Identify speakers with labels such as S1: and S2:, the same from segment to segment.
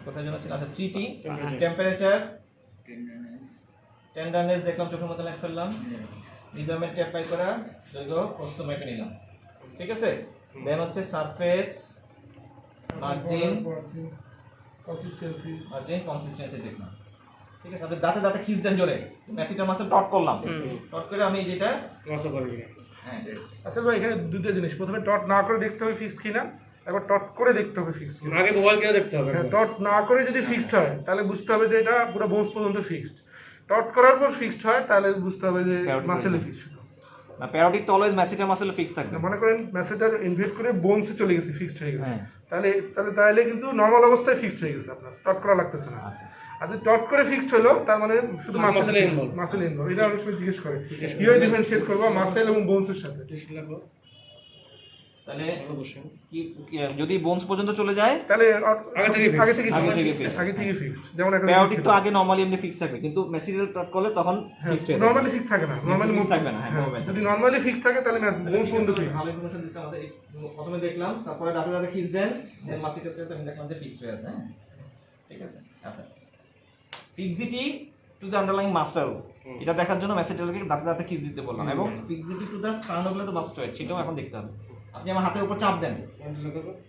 S1: কোথায় যেন ছিল, আচ্ছা 3T টেম্পারেচার টেন্ডারনেস দেখলাম, চোখের মতো লাইট ফেললাম, মেজারমেন্ট অ্যাপ্লাই করা, দৈর্ঘ্য প্রস্থ মেপে নিলাম, ঠিক আছে। দেন হচ্ছে সারফেস মার্জিন কনসিস্টেন্সি দেখলাম, ঠিক আছে। আপনি দাঁতে দাঁতে খিস দেন জোরে, ম্যাসিটার মাসেল টট করলাম, টট করে আমি যেটা
S2: নষ্ট করে দিলাম।
S1: হ্যাঁ
S3: আসলে ভাই এখানে দুটো জিনিস, প্রথমে টট না করে দেখতে হবে ফিক্সড কিনা, একবার টট করে দেখতে হবে ফিক্সড কিনা।
S2: আগে মোবাইল কিনে দেখতে হবে।
S3: টট না করে যদি ফিক্সড হয় তাহলে বুঝতে হবে যে এটা পুরো বোনস পর্যন্ত ফিক্সড। টট করার পর ফিক্সড হয় তাহলে বুঝতে হবে যে মাসেলে ফিক্সড।
S1: না, প্যারোটিক তো অলওয়েজ ম্যাসিটার মাসেল ফিক্স থাকবে।
S3: মনে করেন ম্যাসেটার ইনভেট করে বোনসে চলে গেছে, ফিক্সড হয়ে গেছে, তাহলে কিন্তু নর্মাল অবস্থায় ফিক্সড হয়ে গেছে, আপনার টট করা লাগতেছে না। আর যদি টট করে ফিক্সড হলো তার মানে শুধু মাসেল ইনভলভ। এটা অনেক সময় জিজ্ঞেস করে কিভাবে ডিফারেন্সিয়েট করবো মাসেল এবং বোনসের সাথে।
S1: তাহলে কি যদি বোনস পর্যন্ত চলে যায়
S3: তাহলে
S2: আগে থেকে
S3: ফিক্সড। যেমন একটা
S1: প্যারোটিক তো আগে নরমালি এমনি ফিক্স থাকে, কিন্তু ম্যাসিটার টট করলে তখন ফিক্সড হয়ে যায়।
S3: নরমালি ফিক্স থাকে না, নরমালি
S1: ফিক্স থাকবে না। হ্যাঁ,
S3: যদি নরমালি ফিক্স থাকে তাহলে বোনস পর্যন্ত ফিক্স।
S1: ভালো ইনফরমেশন দিছে আমাদের। প্রথমে দেখলাম, তারপরে দাঁতে দাঁতে খিস দেন, দেন মাসিটার সাথে আমি দেখলাম যে ফিক্সড হয়ে আছে। হ্যাঁ, ঠিক আছে। আচ্ছা, ফিক্সিটি টু দ্য আন্ডারলাইং মাসল, এটা দেখার জন্য ম্যাসিটারকে দাঁতে দাঁতে খিস দিতে বললাম, এবং ফিক্সিটি টু দ্য স্টার্নোকুলার মাস্টয়েড, সেটাও এখন দেখতে হবে। আপনি আমার হাতের উপর চাপ দেন,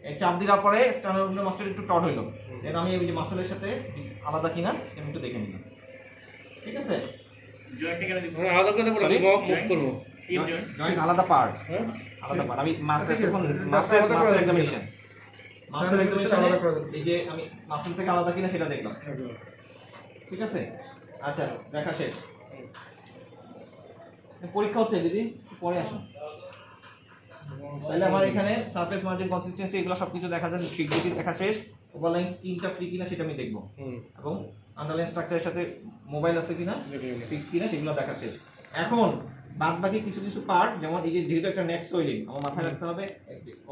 S1: এই চাপ দেওয়ার পরে স্টার্নোকুলার মাস্টয়েড একটু টট হইলো, দেন আমি এই যে মাসলের সাথে আলাদা কিনা আমি একটু দেখে নিলাম, ঠিক আছে।
S2: জয়েন্ট কেন দিব? আলাদা করে দেব, আমি মুভ করব।
S1: জয়েন্ট আলাদা পার্ট, আলাদা পার্ট। আমি মাসেল এক্সামিনেশন এই যে আমি মাসেল থেকে আলাদা কিনা সেটা দেখলাম, ঠিক আছে। আচ্ছা, দেখা শেষ। পরীক্ষা হচ্ছে দিদি, পরে আসুন। তাহলে আমার এখানে সারফেস মার্জিন কনসিস্টেন্সি এগুলো সবকিছু দেখা যায়, ফিক্সিটি দেখা শেষ, ওভারলাইন স্কিনটা ফ্রি কিনা সেটা আমি দেখবো, এবং আন্ডারলাইন স্ট্রাকচারের সাথে মোবাইল আছে কিনা, ফিক্স কিনা সেগুলো দেখা শেষ। এখন বাদ বাকি কিছু কিছু পার্ট, যেমন এই যে যেহেতু একটা নেক্সট সোয়েলিং আমার মাথায় রাখতে হবে,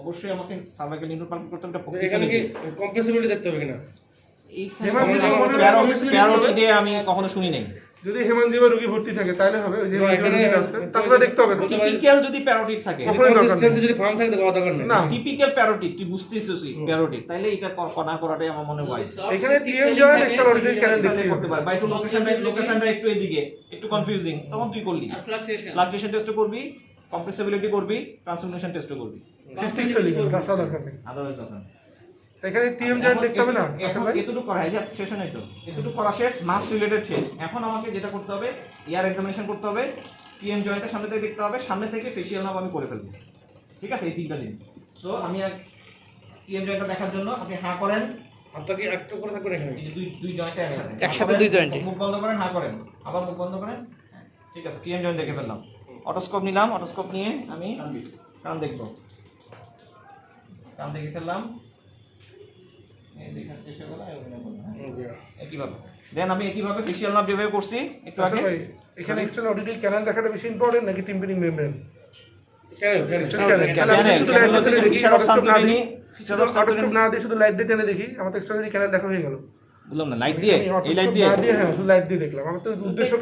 S1: অবশ্যই আমাকে সার্ভাইকাল নিউরো পাম্প করতে হবে।
S2: এখানে কি কম্প্রেসিবিলিটি দেখতে হবে কিনা?
S1: প্যারোটিডে আমি কখনো শুনি নাই।
S3: যদি হেমানজিবা রোগী ভর্তি থাকে তাহলে হবে, ওই যে আছে তাছাড়া দেখতে হবে।
S1: টিপিক্যাল যদি প্যারোটিড থাকে,
S2: কনসিস্টেন্সি যদি ফার্ম থাকে তো কথা দরকার নেই।
S1: না, টিপিক্যাল প্যারোটিড তুই বুঝতেছিস প্যারোটিড, তাইলে এটা করা করাটাই আমার মনে হয়।
S3: এখানে টিএম জয়েন্ট এক্সট্রা অর্ডিনারি ক্যানেল দেখতে
S1: করতে পারবে, বা একটু লোকেশনটা একটু এদিকে একটু কনফিউজিং, তখন তুই করলি ফ্লাকচুয়েশন টেস্ট করবি, কম্প্রেসিবিলিটি করবি, ট্রান্সফরমেশন টেস্ট করবি,
S3: সিস্টেম সলিউশন তাছাড়া দরকার নেই।
S1: আদারওয়াইজ দরকার নেই।
S3: এখানে টিএম জয়েন্ট দেখতে হবে না।
S1: আসলে এতটুকু করা হয়, শেষ নাই তো, এতটুকু করা শেষ, মাস রিলেটেড শেষ। এখন আমাকে যেটা করতে হবে, ইয়ার এক্সামিনেশন করতে হবে, টিএম জয়েন্টের সামনে থেকে দেখতে হবে, সামনে থেকে ফেশিয়াল নাম আমি করে ফেলবো, ঠিক আছে। এই তিনটা দিন। সো আমি টিএম জয়েন্টটা দেখার জন্য আপনি হা করেন,
S2: আপনাকে একটু করে থাকবেন এখানে,
S1: এই যে দুই জয়েন্টে
S4: একসাথে দুই জয়েন্টে
S1: মুখ বন্ধ করেন, হা করেন, আবার মুখ বন্ধ করেন, ঠিক আছে। টিএম জয়েন্ট দেখে ফেললাম, অটোস্কোপ নিলাম, অটোস্কোপ নিয়ে আমি কান দেখবো, কান দেখে ফেললাম, একইভাবে দেন আমি একইভাবে ফেশিয়াল নার্ভ যেভাবে করছি একটু আগে।
S3: এখানে এক্সটার্নাল অডিটরি ক্যানেল দেখাটা বেশি ইম্পর্টেন্ট নাকি টিম্পানিক মেমব্রেন? না দিয়ে শুধু লাইট দিয়ে টেনে দেখি, আমার তো এক্সটার্নাল ক্যানেল দেখা হয়ে গেল।
S1: বললাম না, লাইট দিয়ে, এই লাইট দিয়ে,
S3: হ্যাঁ শুধু লাইট দিয়ে দেখলাম। আমার তো উদ্দেশ্য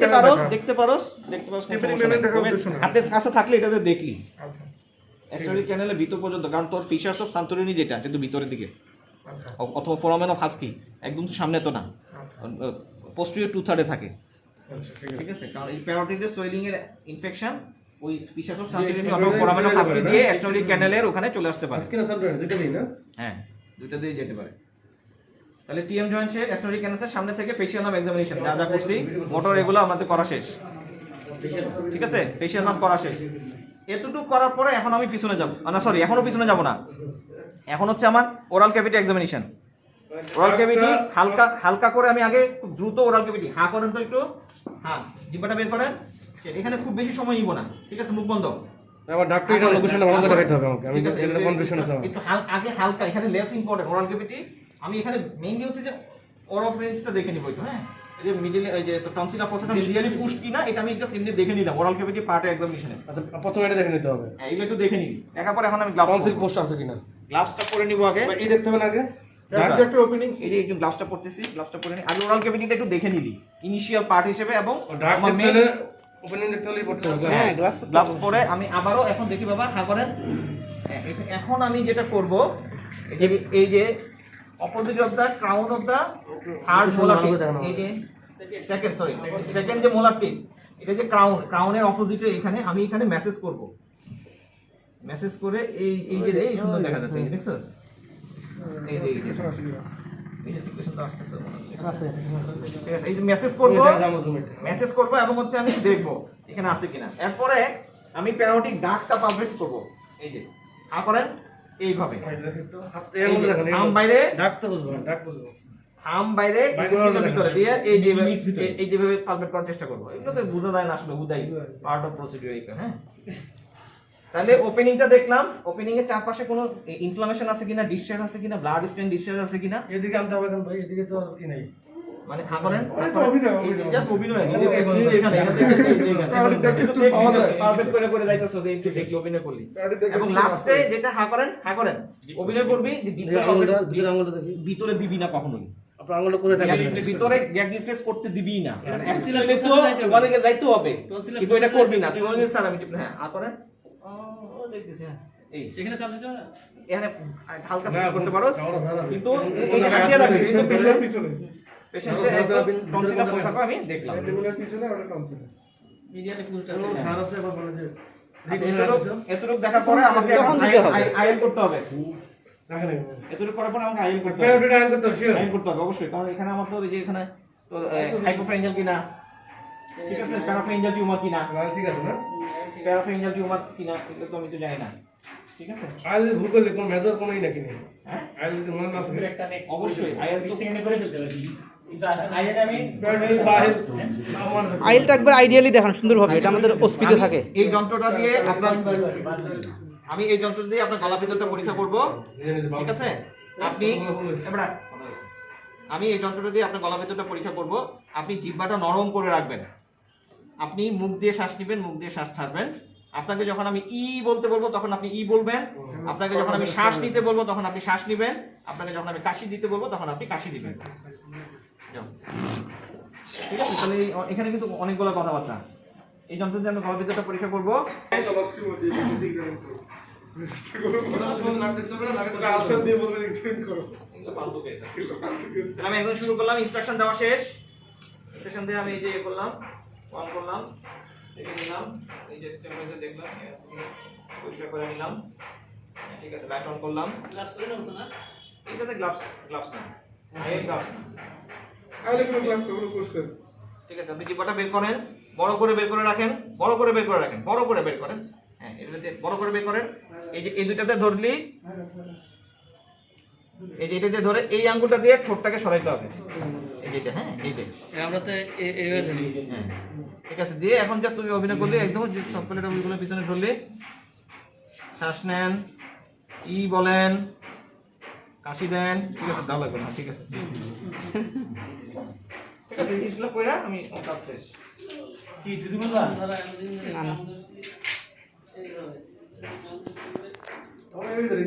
S1: দেখতে পারোস
S3: টিম্পানিক মেমব্রেন দেখা উদ্দেশ্য না,
S1: হাতের কাছে থাকলে এটাতে দেখলি
S3: আচ্ছা
S1: এক্সটার্নাল ক্যানেলের ভিতর পর্যন্ত, কারণ তোর ফিচারস অফ সান্তোরিনি যেটা কিন্তু ভিতরের দিকে,
S3: আচ্ছা
S1: অথবা ফোরামেন অফ হাস্কি একদম তো সামনে তো না, পোস্টেরিয়র 2/3 থাকে,
S3: আচ্ছা
S1: ঠিক আছে। কারণ এই প্যারোটিডের সোয়েলিং এর ইনফেকশন ওই ফিচারস অফ সান্তোরিনি অথবা ফোরামেন অফ হাস্কি দিয়ে এক্সটার্নাল ক্যানেলের ওখানে চলে আসতে পারে।
S2: স্কিন সানড্রয়েড দুটো দিই না?
S1: হ্যাঁ, দুটো দিয়ে যেতে পারে। তাহলে টিএম জয়েন্টের এক্সটার্নাল ক্যানেলের সামনে থেকে ফেশিয়াল নার্ভ এক্সামিনেশন যা যা করছি, মোটর এগুলো আমাদের করা শেষ, ঠিক আছে। ফেশিয়াল নার্ভ করা শেষ। এতটুকু করার পরে এখন আমি পিছনে যাব না, সরি এখনো পিছনে যাব না, এখন হচ্ছে আমার oral cavity examination. Oral cavity হালকা হালকা করে আমি আগে খুব দ্রুত ওরাল ক্যাভিটি হা করেন তো একটু, হ্যাঁ জিহ্বাটা বের করেন, এখানে খুব বেশি সময় নিব না, ঠিক আছে। মুখ বন্ধ,
S2: আবার ডাক্তার এটা লোকেশনটা ভালো করে দেখাতে হবে আমাকে, আমি এটা কনফিউশন আছে আমার।
S1: একটু আগে হালকা, এখানে লেস ইম্পর্টেন্ট ওরাল ক্যাভিটি। আমি এখানে মেইনলি হচ্ছে যে ওরোফেরেন্সটা দেখে নিব একটু, হ্যাঁ এই যে মিডল এই যে টনসিলা ফসেটা মিডিয়ালি পুশ কিনা এটা আমি জাস্ট এমনি দেখে নিলাম ওরাল ক্যাভিটি পার্ট এক্সামিনেশনে।
S2: আচ্ছা প্রথমে এটা দেখে নিতে হবে,
S1: হ্যাঁ এগুলো একটু দেখে নিবি, দেখার পর এখন আমি গ্লাভস
S2: টনসিল পোস্ট আছে কিনা
S1: গ্লাভসটা পরে নিব আগে,
S2: এই দেখতে হবে না আগে
S3: একটা ওপেনিং।
S1: এই যে একটু গ্লাভসটা পরতেছি, গ্লাভসটা পরে নি আগে ওরাল ক্যাভিটিটা একটু দেখে নিবি ইনিশিয়াল পার্ট হিসেবে, এবং
S2: আমার মেইন ওপেনিং দেখতে হলেই পড়তে হবে।
S1: হ্যাঁ গ্লাভস পরে আমি আবারও এখন দেখি বাবা হা করেন। এখন আমি যেটা করব এই যে opposite of the crown of the third molar tip, এই যে সেকেন্ড যে মোলার টিপ, এটা যে ক্রাউনের অপোজিটে এখানে আমি এখানে মেসেজ করব, মেসেজ করে এই যে এই সুন্দর দেখা যাচ্ছে, এই দেখছস, এই যে এই যে সিকুয়েশনটা আসতেছে, ঠিক আছে, এই যে মেসেজ করব এবং হচ্ছে আমি দেখব এখানে আছে কিনা। এরপরে আমি প্যারোটিক ডাকটা পাবলিশ করব, এই যে করেন এইভাবে, আম বাইরে আম বাইরে ভিতরে দিয়ে এই যেভাবে পাবলিশ করার চেষ্টা করব। এগুলো তো বোঝা যায় না আসলে, হুদাই পার্ট অফ প্রসিডিউর এখানে। হ্যাঁ, তাহলে ওপেনিংটা দেখলাম, ওপেনিং এর চারপাশে কোনো ইনফ্লামেশন আছে কিনা, ডিসচার্জ আছে কিনা, ব্লাড স্টেন ডিসচার্জ আছে কিনা,
S2: এদিকে আনতে হবে ভাই, এদিকে তো কি নাই,
S1: মানে করেন জাস্ট অভিনয় করে যাইতেছো যে একটু দেখি অভিনয় করলি, এবং লাস্টে যেটা করেন অভিনয় করবি যে ভিতরে দিবি না কখনোই,
S2: আপনার আঙুলটা কোথায় থাকে,
S1: ভিতরে গ্যাগ রিফ্রেশ করতে দিবি না, অ্যাকচুয়ালি তো ওখানে যাইতে হবে কিন্তু এটা করবি না, তুই বলছিস স্যার আমি হ্যাঁ করেন ও দেখতেছি, হ্যাঁ এই
S4: এখানে চাপ দিতে হবে না,
S1: এখানে হালকা পুশ করতে পারো কিন্তু এই হাত দিয়ে রাখবি কিন্তু পেশেন্টের টনসিলটা ফোসাকো আমি দেখলাম
S3: পিছনে ওটা টনসিল
S4: মিডিয়াতে পুরোটা আছে।
S2: সার আছে আবার বলে যে
S1: এতটুকু দেখার পরে আমাকে আইএল করতে হবে,
S2: রাখেন
S1: এতটুকু করার পরে আমাকে আইএল করতে হবে,
S2: প্যারোটিড আইন করতে হবে, শিওর
S1: আইএল করতে হবে অবশ্যই, কারণ এখানে আমার তো এই যে এখানে তো হাইপোফ্রেঞ্জাল কিনা, ঠিক আছে, প্যারাফ্রেঞ্জাল টিউমার কিনা,
S2: ঠিক আছে না,
S1: প্যারাফ্রেঞ্জাল টিউমার কিনা এগুলো তো আমি তো জানি না, ঠিক আছে।
S2: আইল ভুল করলে কোন মেজর কোনই নাকি নেই,
S1: হ্যাঁ
S2: আইল যদি মনে না থাকে
S4: একটা নেক্সট
S1: অবশ্যই আইএল তো
S4: সেকেন্ডে করে ফেলতে হবে।
S1: আইএল আমি
S2: প্যারোটিড ফাইল
S5: আইলটা একবার আইডিয়ালি দেখান সুন্দরভাবে, এটা আমাদের অস্পিতে থাকে।
S1: এই যন্ত্রটা দিয়ে আপনার আমি এই যন্ত্র দিয়ে আপনার গলা ভিতরটা পরীক্ষা করব, ঠিক আছে। আপনি এবারে আমি এই যন্ত্রটা দিয়ে আপনার গলা ভিতরটা পরীক্ষা করব, আপনি জিহ্বাটা নরম করে রাখবেন, আপনি মুখ দিয়ে শ্বাস নেবেন, মুখ দিয়ে শ্বাস ছাড়বেন। আপনাকে যখন আমি ই বলতে বলবো তখন আপনি ই বলবেন, আপনাকে যখন আমি শ্বাস নিতে বলবো তখন আপনি শ্বাস নেবেন, আপনাকে যখন আমি কাশি দিতে বলবো তখন আপনি কাশি দিবেন। ঠিক আছে, তাহলে এখানে কিন্তু অনেকগুলো কথাবার্তা। এই যন্ত্র দিয়ে আমি গলা ভিতরটা পরীক্ষা করবো। আমি এখন শুরু করলাম, ইনস্ট্রাকশন দেওয়া শেষ, ইনস্ট্রাকশন দিয়ে আমি এই যে করলাম, অন করলাম, দেখে নিলাম, এই যে টেম্পারেচার দেখলাম, পরিষ্কার করে নিলাম, ঠিক আছে, লাইট অন করলাম,
S4: ক্লাস করে নাও তো না,
S1: এইটাতে গ্লাভস না, এই গ্লাভস না,
S3: আইলে কোনো ক্লাস করছেন,
S1: ঠিক আছে। আপনি জিহ্বাটা বের করেন, বড় করে বের করে রাখেন, বড় করে বের করে রাখেন, বড় করে বের করেন, হ্যাঁ এটাতে বড় করে বের করেন। এই যে এই দুটাতে ধরলি, এই যে এটাতে ধরে এই আঙ্গুলটা দিয়ে ঠোঁটটাকে সরাইতে হবে, এই যেটা, হ্যাঁ এই যে
S4: আমরা তো এইভাবে ধরি।
S1: হ্যাঁ ঠিক আছে, দিয়ে এখন যা তুমি অভিনয় করলে একদম সবগুলো ওইগুলো পিছনে ধরলে, শ্বাস নেন, ই বলেন, কাশি দেন, ঠিক আছে, দাও লাগবে না, ঠিক আছে, ঠিক আছে, এই জিনিসগুলো কইরা আমি কাজ শেষ।
S2: কি দিদি বলবা
S4: ধরা এতদিন ধরে কাম করছি এইভাবে।
S2: আমি ধরি